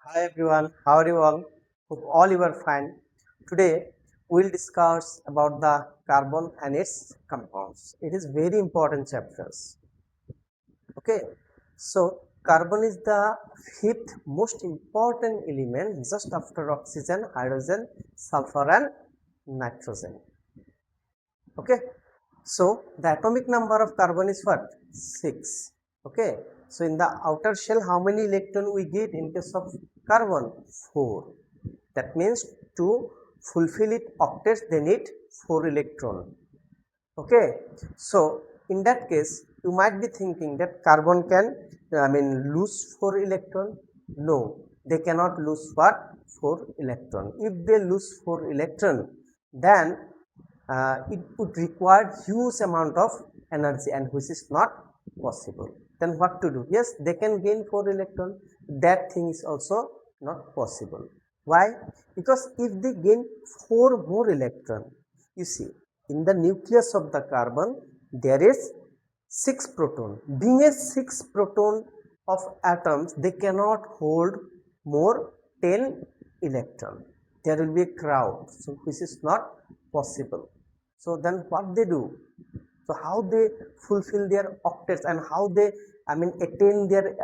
Hi everyone, how are you all? Hope all you are fine. Today we'll discuss about the carbon and its compounds. It is very important chapters. Okay, so carbon is the fifth most important element just after oxygen, hydrogen, sulfur and nitrogen. Okay, so the atomic number of carbon is what? 6. Okay, so in the outer shell how many electron we get in case of carbon? 4. That means to fulfill it octets they need 4 electron. Okay, so in that case you might be thinking that carbon can lose 4 electron. No, they cannot lose what? 4 electron. If they lose 4 electron, then it would require huge amount of energy, and which is not possible. Then what to do? Yes, they can gain 4 electron. That thing is also not possible. Why? Because if they gain 4 more electron, you see, in the nucleus of the carbon there is 6 proton. Being a 6 proton of atoms, they cannot hold more 10 electron. There will be a crowd, so which is not possible. So then what they do? So how they fulfill their octets, and how they attain their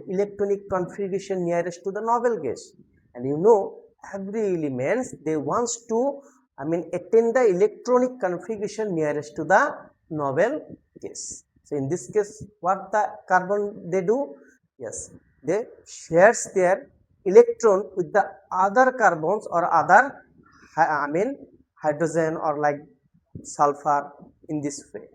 electronic configuration nearest to the noble gas? And you know, every elements they wants to attain the electronic configuration nearest to the noble gas. So in this case what the carbon they do? Yes, they shares their electron with the other carbons or other hydrogen or like sulfur. In this way,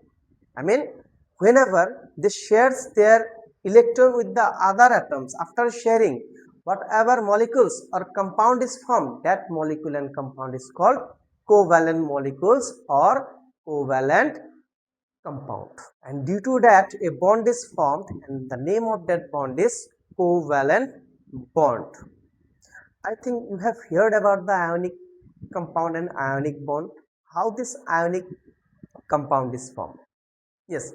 whenever they shares their electron with the other atoms, after sharing, whatever molecules or compound is formed, that molecule and compound is called covalent molecules or covalent compound. And due to that a bond is formed, and the name of that bond is covalent bond. I think you have heard about the ionic compound and ionic bond. How this ionic compound is formed? Yes,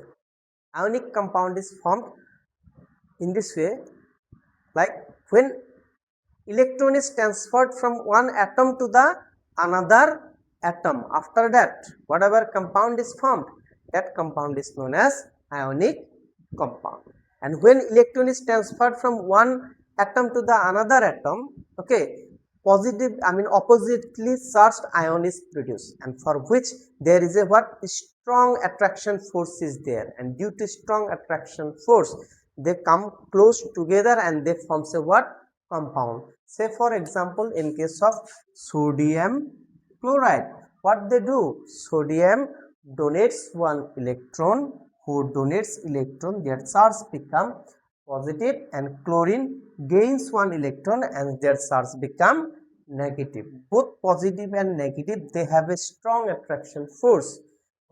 ionic compound is formed in this way, like when electron is transferred from one atom to the another atom, after that whatever compound is formed, that compound is known as ionic compound. And when electron is transferred from one atom to the another atom, okay, positive oppositely charged ion is produced, and for which there is a what? Strong attraction force is there, and due to strong attraction force they come close together and they forms a what? Compound. Say for example, in case of sodium chloride, what they do? Sodium donates one electron. Who donates electron, their charge become positive, and chlorine gains one electron and their charge become negative. Both positive and negative, they have a strong attraction force.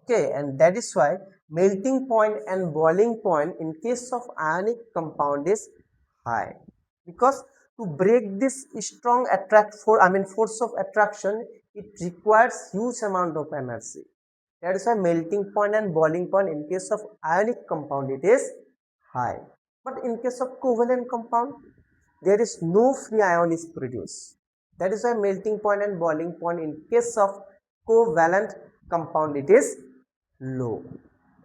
Okay, and that is why melting point and boiling point in case of ionic compound is high, because to break this strong force of attraction, it requires huge amount of energy. That is why melting point and boiling point in case of ionic compound it is high. But in case of covalent compound, there is no free ion is produced. That is why melting point and boiling point in case of covalent compound it is low.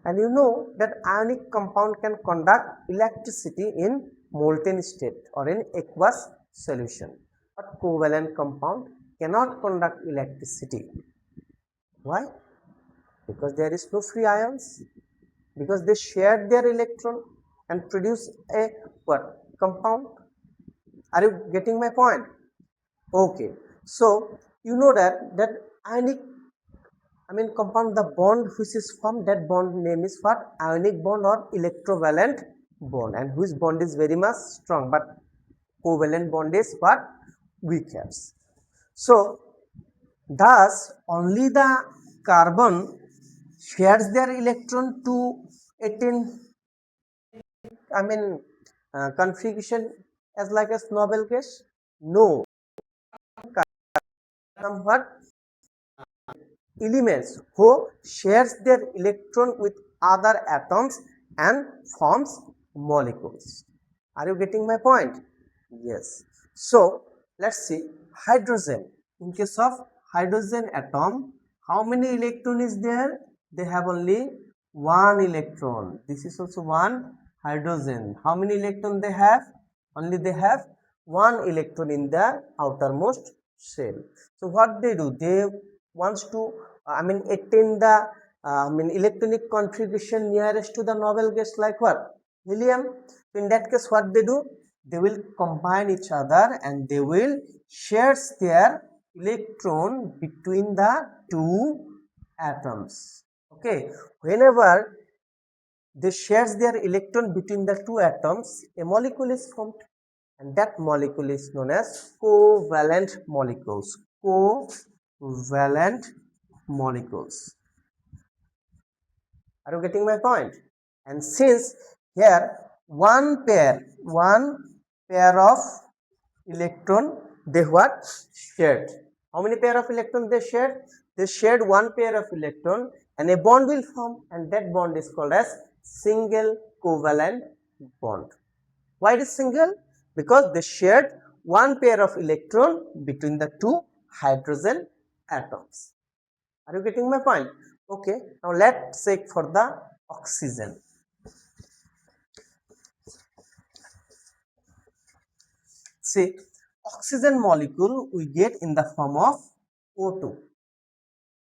And you know that ionic compound can conduct electricity in molten state or in aqueous solution, but covalent compound cannot conduct electricity. Why? Because there is no free ions, because they share their electron and produce a what? Compound. Are you getting my point? Okay, so you know that ionic compound, the bond which is formed, that bond name is what? Ionic bond or electrovalent bond, and which bond is very much strong, but covalent bond is what? Weaker. So thus only the carbon shares their electron to attain configuration as like as noble gas. No, somewhat elements who shares their electron with other atoms and forms molecules. Are you getting my point? Yes. So let's see hydrogen. In case of hydrogen atom, how many electron is there? They have only one electron. This is also one hydrogen. How many electron they have? Only they have one electron in the outermost shell. So what they do? They wants to attain the electronic configuration nearest to the noble gas, like what? Helium. So in that case, what they do? They will combine each other and they will share their electron between the two atoms. Okay, whenever they shares their electron between the two atoms, a molecule is formed, and that molecule is known as covalent molecules. Covalent molecules. Are you getting my point? And since here one pair of electron they what shared. How many pair of electron they shared? They shared one pair of electron and a bond will form, and that bond is called as single covalent bond. Why it is single? Because they shared one pair of electron between the two hydrogen atoms. Are you getting my point? Okay, now let's check for the oxygen. See, oxygen molecule we get in the form of O2.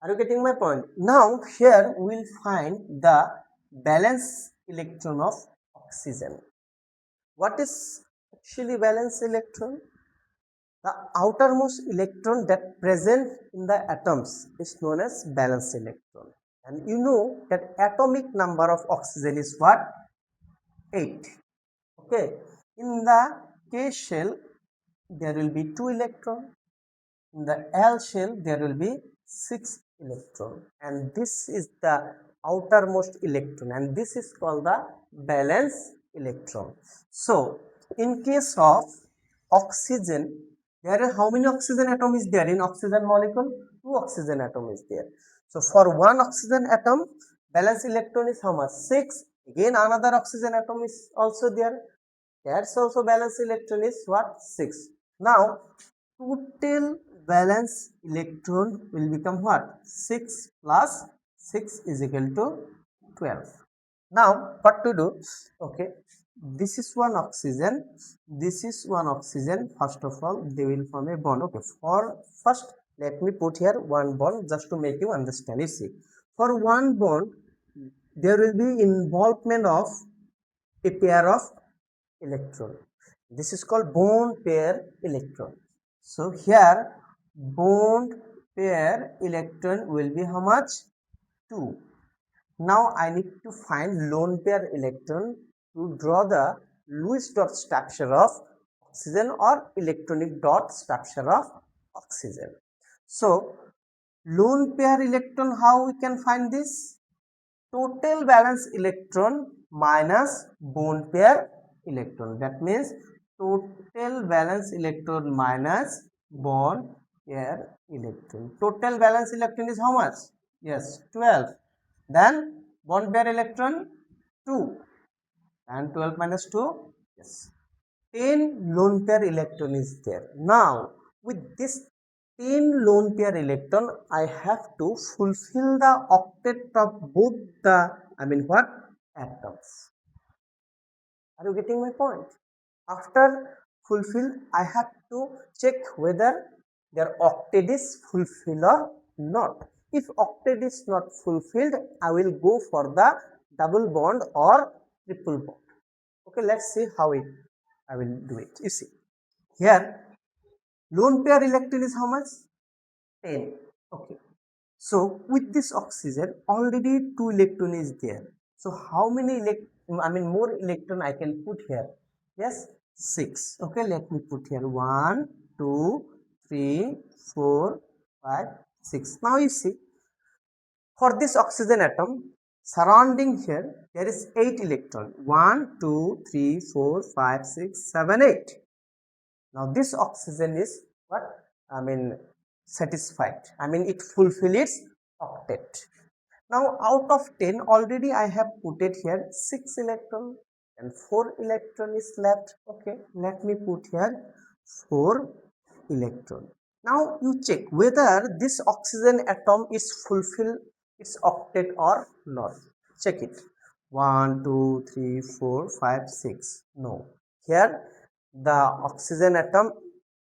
Are you getting my point? Now here we will find the valence electron of oxygen. What is actually valence electron? The outermost electron that present in the atoms is known as valence electron. And you know that atomic number of oxygen is what? 8. Okay. In the K shell, there will be 2 electrons. In the L shell, there will be 6 electrons. And this is the outermost electron. And this is called the valence electron. So, in case of oxygen, there are how many oxygen atom is there in oxygen molecule? 2 oxygen atom is there. So for one oxygen atom, valence electron is how much? 6. Again another oxygen atom is also there. That's also valence electron is what? 6. Now total valence electron will become what? 6 plus 6 is equal to 12. Now what to do? Okay, this is one oxygen, this is one oxygen. First of all they will form a bond. Okay, for first let me put here one bond just to make you understand. You see, for one bond there will be involvement of a pair of electron. This is called bond pair electron. So here bond pair electron will be how much? 2. Now I need to find lone pair electron to draw the Lewis dot structure of oxygen or electronic dot structure of oxygen. So lone pair electron, how we can find this? Total valence electron minus bond pair electron. That means total valence electron minus bond pair electron. Total valence electron is how much? Yes, 12. Then bond pair electron 2, and 12 minus 2, yes, 10 lone pair electron is there. Now with this 10 lone pair electron, I have to fulfill the octet of both the what atoms. Are you getting my point? After fulfill, I have to check whether their octet is fulfilled or not. If octet is not fulfilled, I will go for the double bond or triple bond. Okay, let's see how I will do it. You see, here lone pair electron is how much? 10. Okay. So with this oxygen, already 2 electron is there. So how many more electron I can put here? Yes, 6. Okay, let me put here 1, 2, 3, 4, 5, 6. Now you see, for this oxygen atom, surrounding here, there is 8 electron. 1, 2, 3, 4, 5, 6, 7, 8. Now this oxygen is what? Satisfied. It fulfills its octet. Now out of 10 already I have put it here 6 electron and 4 electron is left. Okay, let me put here 4 electron. Now you check whether this oxygen atom is fulfill its octet or not. Check it. 1, 2, 3, 4, 5, 6. No. Here the oxygen atom,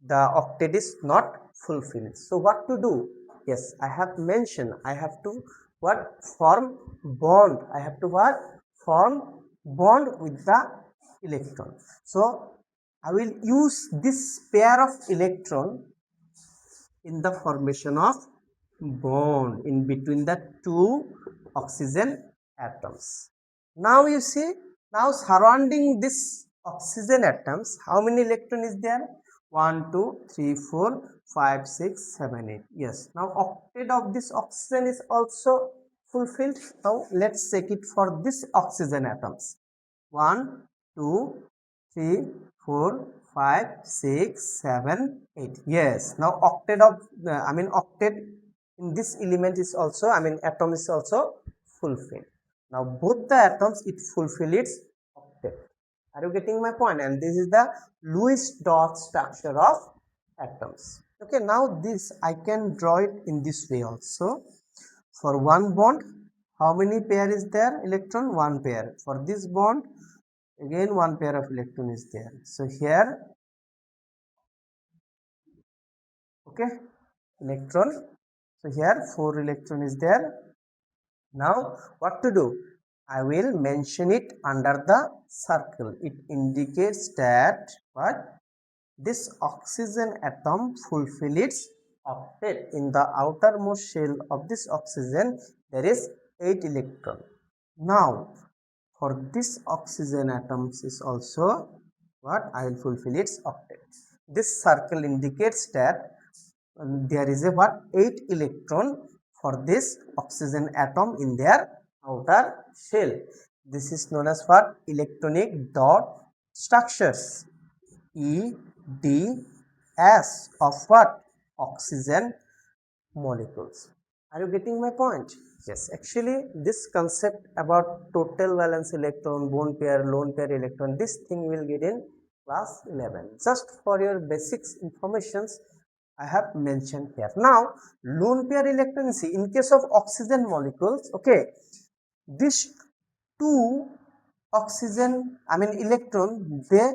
the octet is not fulfilled. So what to do? Yes, I have mentioned I have to what form bond. I have to what form bond with the electron. So I will use this pair of electron in the formation of bond in between the two oxygen atoms. Now you see, now surrounding this oxygen atoms, how many electron is there? 1, 2, 3, 4, 5, 6, 7, 8. Yes, now octet of this oxygen is also fulfilled. Now let's check it for this oxygen atoms. 1, 2, 3, 4, 5, 6, 7, 8. Yes, now octet of octet in this element is also atom is also fulfilled. Now both the atoms it fulfill its octet. Are you getting my point? And this is the Lewis dot structure of atoms. Okay, now this I can draw it in this way also. For one bond, how many pair is there? Electron, one pair. For this bond, again one pair of electron is there. So here, okay, electron. So here 4 electron is there. Now what to do? I will mention it under the circle. It indicates that what this oxygen atom fulfill its octet. In the outermost shell of this oxygen there is 8 electron. Now for this oxygen atoms is also what I will fulfill its octet. This circle indicates that there is a what 8 electron for this oxygen atom in their outer shell. This is known as what electronic dot structures. EDS of what oxygen molecules. Are you getting my point? Yes, actually this concept about total valence electron, bone pair, lone pair electron, this thing will get in class 11. Just for your basics informations I have mentioned here. Now lone pair electron, see in case of oxygen molecules, okay, these two oxygen electron they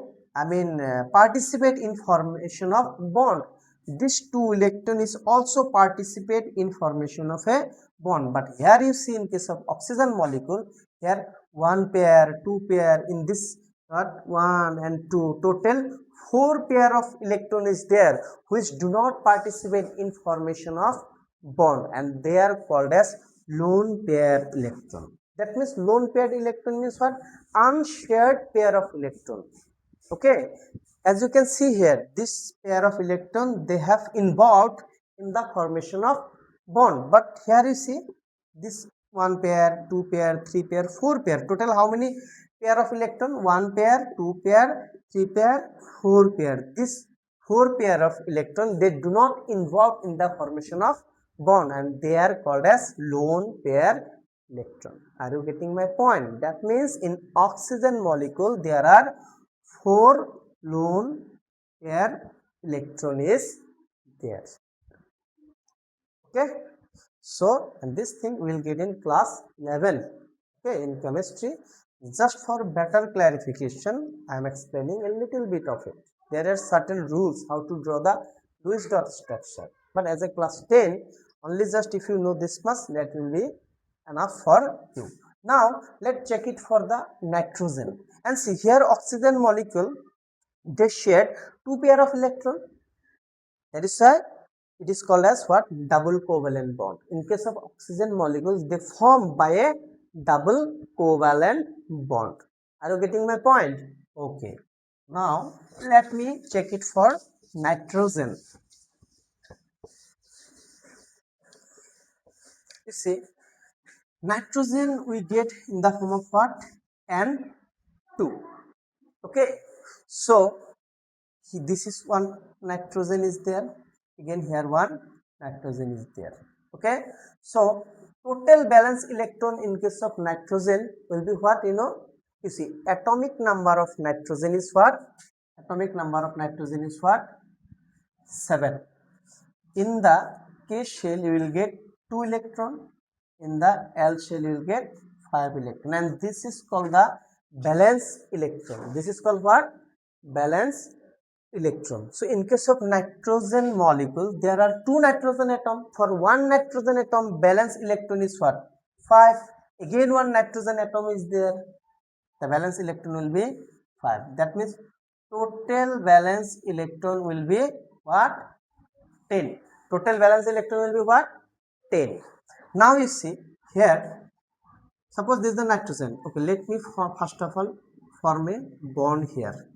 participate in formation of bond. This 2 electron is also participate in formation of a bond, but here you see in case of oxygen molecule here one pair, two pair, in this not 1 and 2, total 4 pair of electron is there which do not participate in formation of bond, and they are called as lone pair electron. That means lone paired electron means what? Unshared pair of electron. Okay, as you can see here, this pair of electron they have involved in the formation of bond, but here you see this one pair, two pair, three pair, four pair. Total how many pair of electron? One pair, two pair, three pair, four pair. This four pair of electron they do not involve in the formation of bond, and they are called as lone pair electron. Are you getting my point? That means in oxygen molecule there are 4 lone pair electron is there. Okay, so and this thing we will get in class 11. Okay, in chemistry. Just for better clarification I am explaining a little bit of it. There are certain rules how to draw the Lewis dot structure, but as a class 10 only just if you know this much that will be enough for you. Now let's check it for the nitrogen, and see here oxygen molecule they share two pair of electron. That is why it is called as what? Double covalent bond. In case of oxygen molecules they form by a double covalent bond. Are you getting my point? Okay. Now let me check it for nitrogen. You see, nitrogen we get in the form of what? N2. Okay, so this is one nitrogen is there, again here one nitrogen is there. Okay, so total valence electron in case of nitrogen will be what? You know, you see atomic number of nitrogen is what? atomic number of nitrogen is what? 7. In the K shell you will get 2 electron, in the L shell you will get 5 electron, and this is called the valence electron. This is called what? Valence electron. So in case of nitrogen molecule, there are 2 nitrogen atom. For 1 nitrogen atom, valence electron is what? 5. Again 1 nitrogen atom is there. The valence electron will be 5. That means total valence electron will be what? 10. Total valence electron will be what? 10. Now you see here, suppose this is the nitrogen. Okay, let me first of all form a bond here.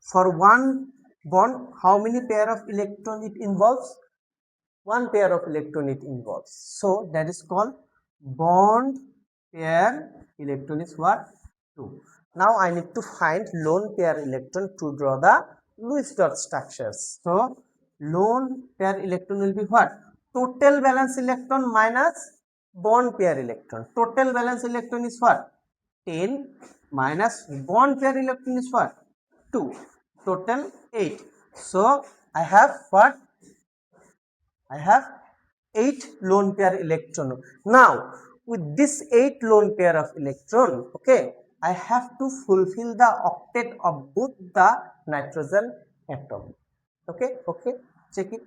For one bond, how many pair of electron it involves? One pair of electron it involves. So that is called bond pair electron is what? 2. Now I need to find lone pair electron to draw the Lewis dot structures. So lone pair electron will be what? Total valence electron minus bond pair electron. Total valence electron is what? 10 minus bond pair electron is what? 2. Total 8. So I have what? I have 8 lone pair electron. Now with this 8 lone pair of electron, okay, I have to fulfill the octet of both the nitrogen atom. Okay, check it.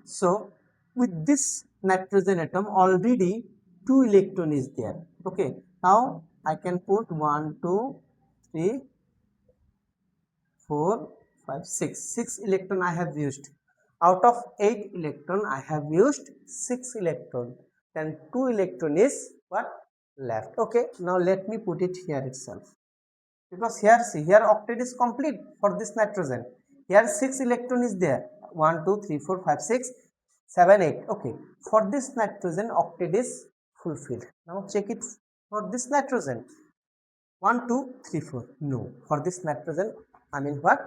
So with this nitrogen atom already 2 electron is there. Okay, now I can put 1, 2, 3, 4, 5, 6. 6 electron I have used. Out of 8 electron I have used 6 electron. Then 2 electron is what? Left. Okay, now let me put it here itself. Because here see, here octet is complete for this nitrogen. Here 6 electron is there. 1, 2, 3, 4, 5, 6, 7, 8. Okay, for this nitrogen octet is fulfilled. Now check it for this nitrogen. 1, 2, 3, 4. No, for this nitrogen, I mean what?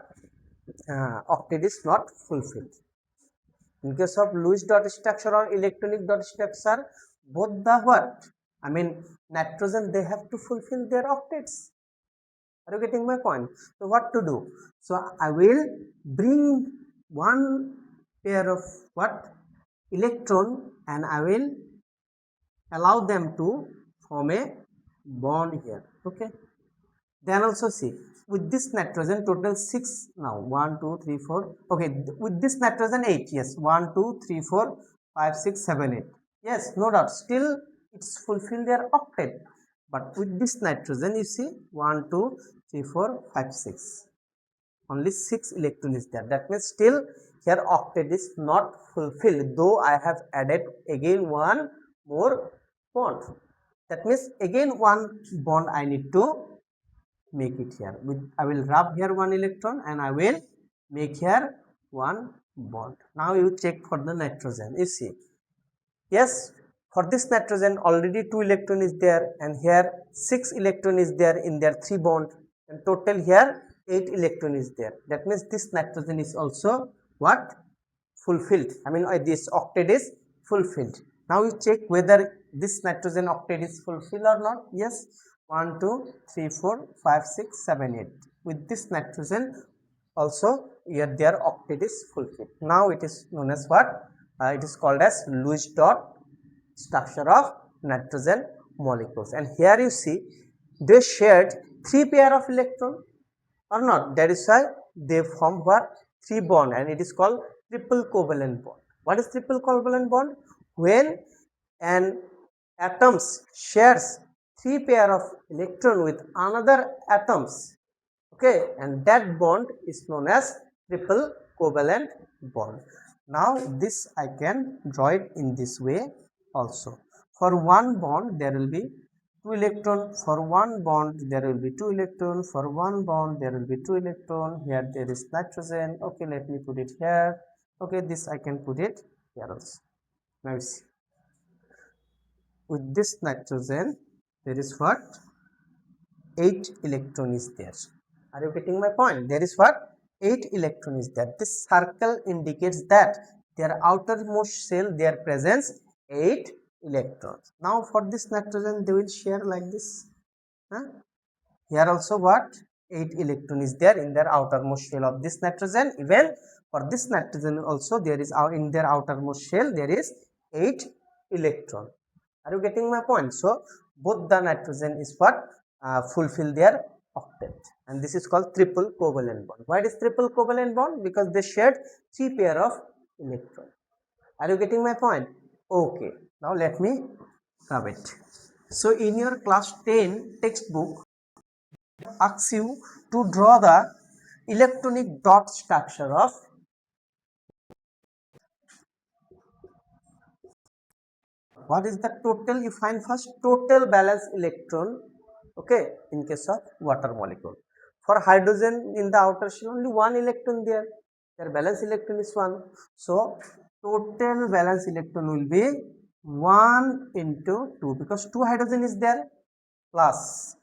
Octet is not fulfilled. In case of Lewis dot structure or electronic dot structure, both the what? I mean nitrogen, they have to fulfill their octets. Are you getting my point? So what to do? So I will bring one pair of what? Electron, and I will allow them to form a bond here. Okay. Then also see, with this nitrogen total 6 now, 1, 2, 3, 4. Okay, with this nitrogen 8. Yes, 1, 2, 3, 4, 5, 6, 7, 8. Yes, no doubt. Still it's fulfilled their octet. But with this nitrogen, you see 1, 2, 3, 4, 5, 6. Only 6 electron is there. That means still here octet is not fulfilled, though I have added again one more bond. That means again one bond I need to make it here. I will rub here one electron and I will make here one bond. Now you check for the nitrogen. You see, yes, for this nitrogen already 2 electron is there, and here 6 electron is there in their 3 bond, and total here 8 electron is there. That means this nitrogen is also what? Fulfilled. I mean this octet is fulfilled. Now you check whether this nitrogen octet is fulfilled or not. Yes, 1, 2, 3, 4, 5, 6, 7, 8. With this nitrogen also here their octet is fulfilled. Now it is known as what? It is called as Lewis dot structure of nitrogen molecules. And here you see they shared 3 pair of electron or not. That is why they form what? 3 bond, and it is called triple covalent bond. What is triple covalent bond? When an atoms shares 3 pair of electron with another atoms, okay, and that bond is known as triple covalent bond. Now this I can draw it in this way also. For one bond there will be 2 electron, for one bond there will be 2 electron, for one bond there will be 2 electron. Here there is nitrogen. Okay, let me put it here. Okay, this I can put it here also. Now you see, with this nitrogen there is what? 8 electron is there. Are you getting my point? There is what? 8 electron is there. This circle indicates that their outermost shell there presents 8 electrons. Now for this nitrogen they will share like this. Huh? Here also what? 8 electron is there in their outermost shell of this nitrogen. Even for this nitrogen also there is in their outermost shell there is 8 electron. Are you getting my point? So both the nitrogen is what fulfill their octet, and this is called triple covalent bond. Why it is triple covalent bond? Because they shared 3 pair of electrons. Are you getting my point? Okay, now let me rub it. So in your class 10 textbook asks you to draw the electronic dot structure of what is the total. You find first total valence electron, okay, in case of water molecule. For hydrogen in the outer shell only one electron there, their valence electron is 1. So total valence electron will be 1 into 2 because 2 hydrogen is there, plus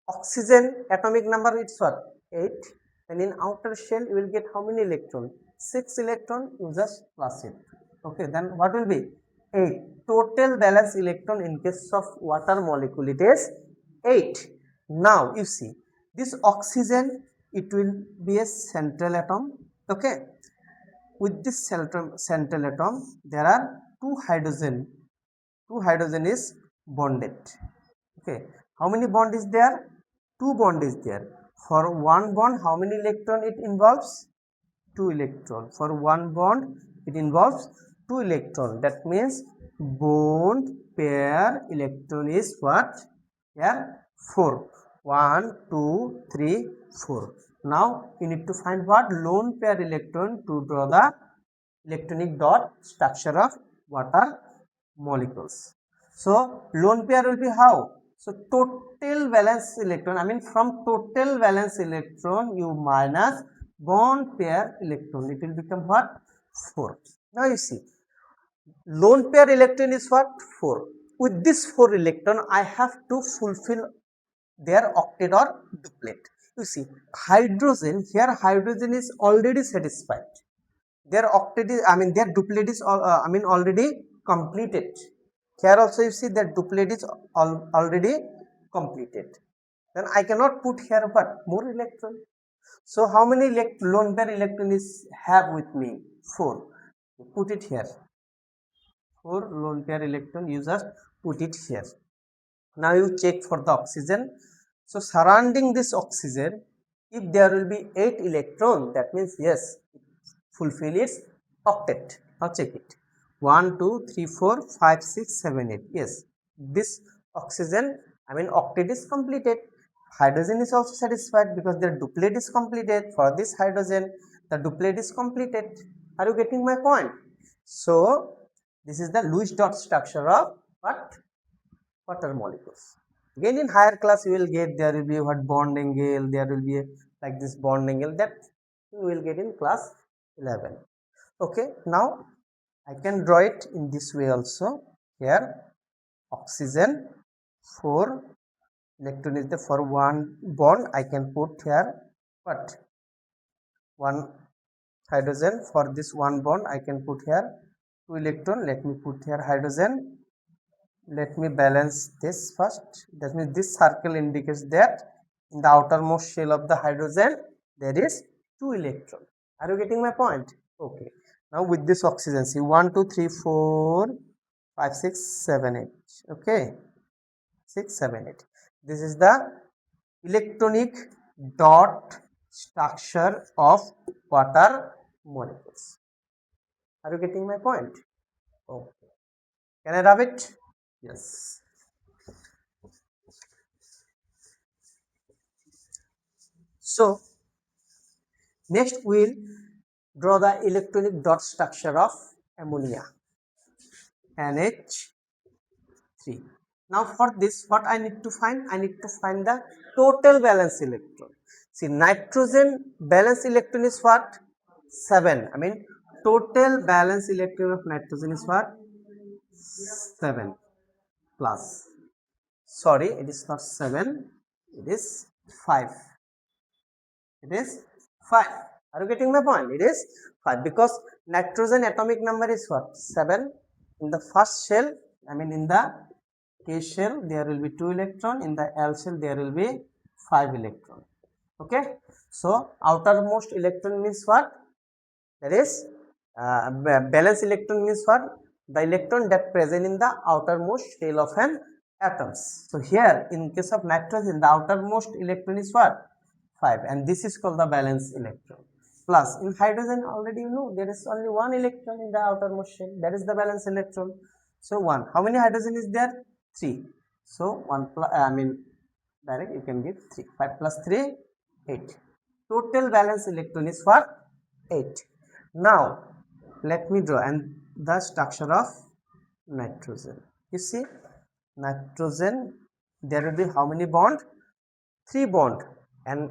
oxygen atomic number is what, 8, and in outer shell you will get how many electron, 6 electron, you just plus it. Okay, then what will be 8. Total valence electron in case of water molecule it is 8. Now you see this oxygen, it will be a central atom. Okay, with this central atom there are two hydrogen is bonded. Okay, how many bond is there, 2 bond is there. For one bond how many electron it involves, 2 electron. For one bond it involves 2 electron. That means bond pair electron is what, here 4, 1 2 3 4. Now you need to find what, lone pair electron to draw the electronic dot structure of water molecules. So lone pair will be how, so total valence electron, I mean from total valence electron you minus bond pair electron, it will become what, 4. Now you see lone pair electron is what, 4. With this 4 electron I have to fulfill their octet or duplet. You see hydrogen, here hydrogen is already satisfied, their octet is, I mean their duplet is already completed. Here also you see that duplet is already completed. Then I cannot put here what, more electron. So how many lone pair electron is have with me, 4. Put it here, 4 lone pair electron, you just put it here. Now you check for the oxygen. So surrounding this oxygen, if there will be 8 electron, that means yes, fulfill its octet. Now check it, 1 2 3 4 5 6 7 8. Yes, this oxygen, I mean octet is completed. Hydrogen is also satisfied because their duplet is completed. For this hydrogen the duplet is completed. Are you getting my point? So this is the Lewis dot structure of what, water molecules. Again in higher class you will get, there will be what, bond angle, there will be a, like this bond angle, that you will get in class 11. Okay, now I can draw it in this way also. Here oxygen 4 electron is there, for one bond I can put here what, one hydrogen. For this one bond I can put here 2 electron. Let me put here hydrogen. Let me balance this first. That means this circle indicates that in the outermost shell of the hydrogen there is 2 electron. Are you getting my point? Okay, now with this oxygen, see 1 2 3 4 5 6 7 8. Okay, 6 7 8. This is the electronic dot structure of water molecules. Are you getting my point? Okay, can I rub it? Yes. So next we will draw the electronic dot structure of ammonia, NH3. Now for this what I need to find? I need to find the total valence electron. See nitrogen valence electron is what? 7. I mean total valence electron of nitrogen is what? 7 plus. Sorry, it is not 7, it is 5. It is 5. Are you getting my point? It is 5 because nitrogen atomic number is what? 7. In the first shell, I mean in the K shell there will be 2 electron, in the L shell there will be 5 electron. Okay, so outermost electron means what? That is valence electron means what? The electron that present in the outermost shell of an atoms. So here in case of nitrogen, the outermost electron is what? 5, and this is called the valence electron. Plus in hydrogen, already you know there is only one electron in the outermost shell, that is the valence electron. So 1. How many hydrogen is there? 3. So 1 plus, direct you can give 3. 5 plus 3, 8. Total valence electron is what? 8. Now let me draw and the structure of nitrogen. You see, nitrogen, there will be how many bond? 3 bond, and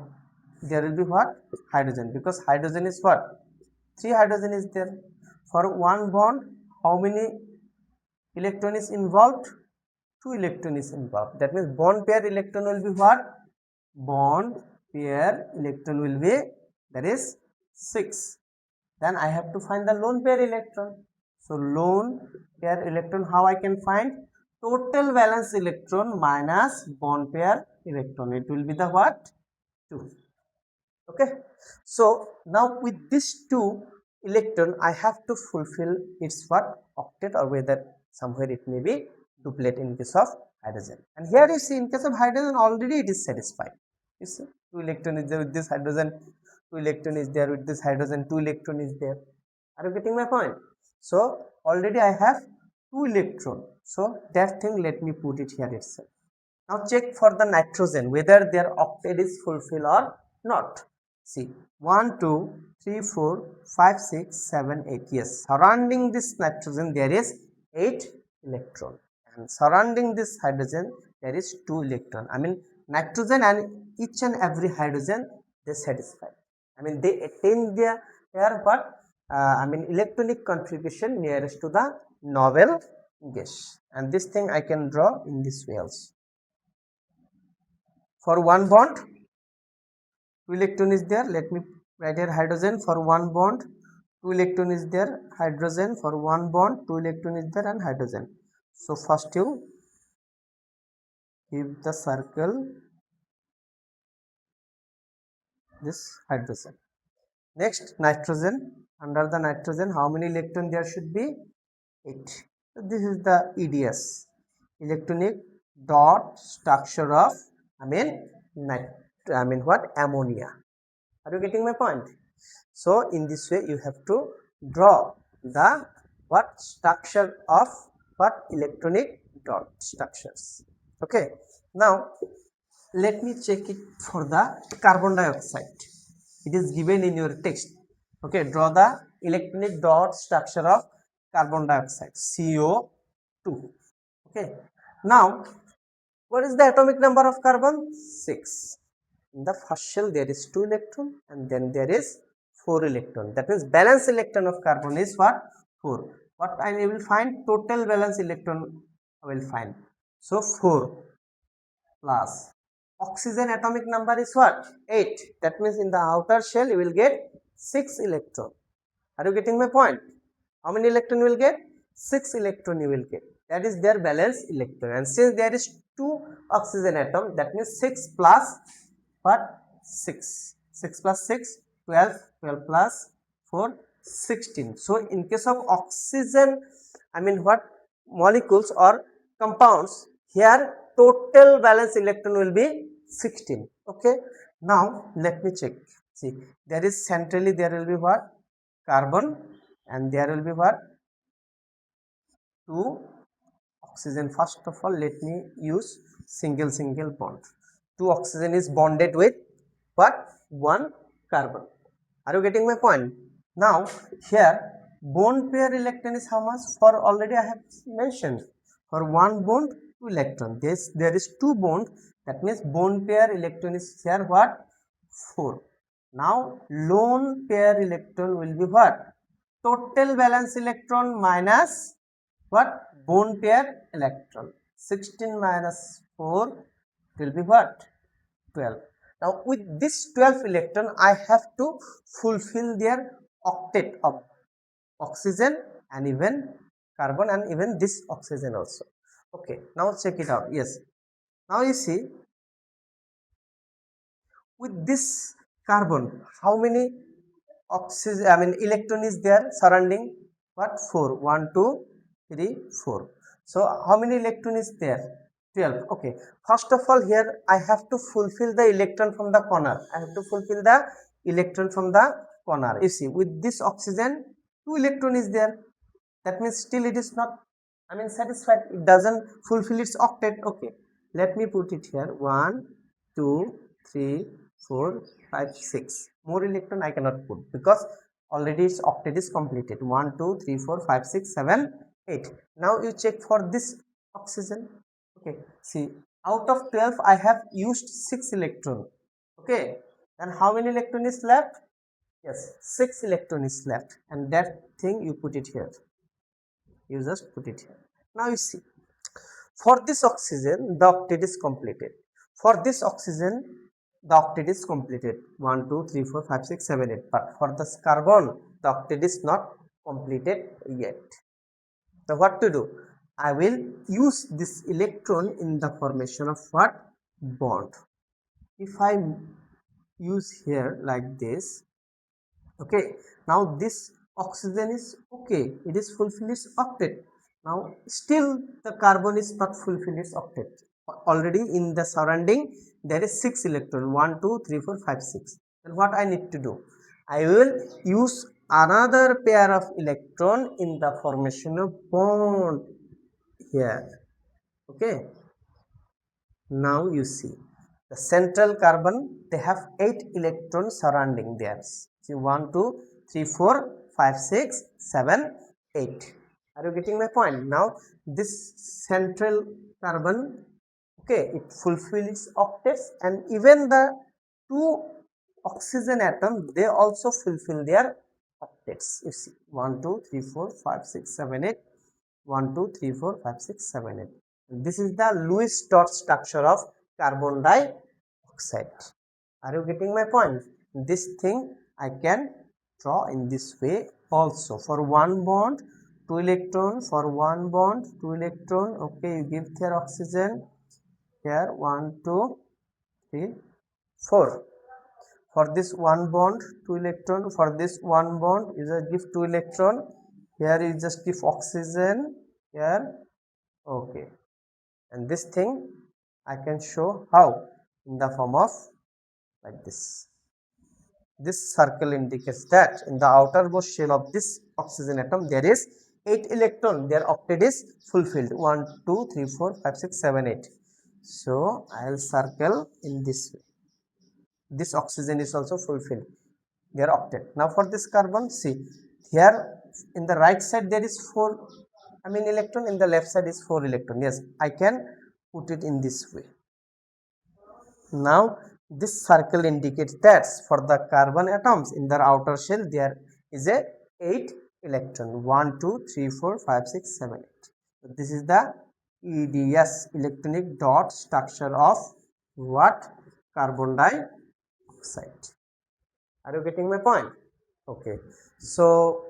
there will be what? Hydrogen, because hydrogen is what? 3 hydrogen is there. For one bond, how many electron is involved? 2 electron is involved. That means bond pair electron will be what? Bond pair electron will be, that is 6. Then I have to find the lone pair electron. So lone pair electron, how I can find? Total valence electron minus bond pair electron. It will be the what? 2. Okay. So now with this 2 electron, I have to fulfill its what? Octet, or whether somewhere it may be duplet in case of hydrogen. And here you see in case of hydrogen already it is satisfied. You see 2 electron is there with this hydrogen, 2 electron is there with this hydrogen, 2 electron is there. Are you getting my point? So already I have 2 electron. So that thing let me put it here itself. Now check for the nitrogen whether their octet is fulfilled or not. See, 1, 2, 3, 4, 5, 6, 7, 8. Yes, surrounding this nitrogen there is 8 electron, and surrounding this hydrogen there is 2 electron. I mean nitrogen and each and every hydrogen they satisfy. I mean they attain their what? Electronic contribution nearest to the noble gas. And this thing I can draw in this way also. For one bond, 2 electron is there. Let me write here hydrogen for one bond. 2 electron is there. Hydrogen for one bond. 2 electron is there and hydrogen. So first you give the circle this hydrogen. Next nitrogen. Under the nitrogen, how many electron there should be? 8. So this is the EDS, electronic dot structure of ammonia. Are you getting my point? So in this way you have to draw the what structure of what electronic dot structures. Okay. Now let me check it for the carbon dioxide. It is given in your text. Okay, draw the electronic dot structure of carbon dioxide, CO2. Okay. Now what is the atomic number of carbon? 6. In the first shell there is 2 electron and then there is 4 electron. That means valence electron of carbon is what? 4. What I will find? Total valence electron I will find. So 4 plus oxygen atomic number is what? 8. That means in the outer shell you will get 6 electron. Are you getting my point? How many electron you will get? 6 electron you will get. That is their valence electron. And since there is 2 oxygen atom, that means 6 plus what? 6. 6 plus 6, 12. 12 plus 4, 16. So in case of oxygen, what? Molecules or compounds, here total valence electron will be 16. Okay. Now let me check. See, there is centrally there will be what? Carbon, and there will be what? 2 oxygen. First of all, let me use single bond. 2 oxygen is bonded with what? 1 carbon. Are you getting my point? Now here bond pair electron is how much? For already I have mentioned, for one bond 2 electron. There is 2 bond, that means bond pair electron is here what? 4. Now lone pair electron will be what? Total valence electron minus what? Bone pair electron. 16 minus 4 will be what? 12. Now with this 12 electron I have to fulfill their octet of oxygen and even carbon and even this oxygen also. Okay, now check it out. Yes, now you see with this carbon, how many oxygen, I mean electron is there surrounding? What? 4. 1 2 3 4. So how many electron is there? 12. Okay, first of all here I have to fulfill the electron from the corner. I have to fulfill the electron from the corner. You see, with this oxygen 2 electron is there. That means still it is not, I mean, satisfied. It doesn't fulfill its octet. Okay, let me put it here. 1 2 3 4 5 6. More electron I cannot put because already its octet is completed. 1 2 3 4 5 6 7 8. Now you check for this oxygen. Okay, see, out of 12 I have used 6 electron. Okay, then how many electron is left? Yes, 6 electron is left, and that thing you put it here. You just put it here. Now you see, for this oxygen the octet is completed. For this oxygen the octet is completed. 1 2 3 4 5 6 7 8. But for this carbon the octet is not completed yet. So what to do? I will use this electron in the formation of what? Bond. If I use here like this, okay, now this oxygen is okay, it is fulfilled its octet. Now still the carbon is not fulfilled its octet. Already in the surrounding there is 6 electron. 1 2 3 4 5 6. Then what I need to do? I will use another pair of electron in the formation of bond here. Okay, now you see the central carbon, they have 8 electrons surrounding theirs. See, 1 2 3 4 5 6 7 8. Are you getting my point? Now this central carbon, okay, it fulfills octets, and even the 2 oxygen atoms, they also fulfill their octets. You see, 1 2 3 4 5 6 7 8. 1 2 3 4 5 6 7 8. This is the Lewis dot structure of carbon dioxide. Are you getting my point? This thing I can draw in this way also. For one bond 2 electron, for one bond 2 electron. Okay, you give here oxygen here 1 2 3 4. For this one bond 2 electron, for this one bond you just give 2 electron. Here you just give oxygen here. Okay, and this thing I can show how, in the form of like this. This circle indicates that in the outermost shell of this oxygen atom there is 8 electron. Their octet is fulfilled. 1 2 3 4 5 6 7 8. So I will circle in this way. This oxygen is also fulfilled their octet. Now for this carbon, see, here in the right side there is 4, I mean electron, in the left side is 4 electron. Yes, I can put it in this way. Now this circle indicates that for the carbon atoms in their outer shell there is a 8 electron. 1 2 3 4 5 6 7 8. So this is the EDS, electronic dot structure of what? Carbon dioxide. Are you getting my point? Okay, so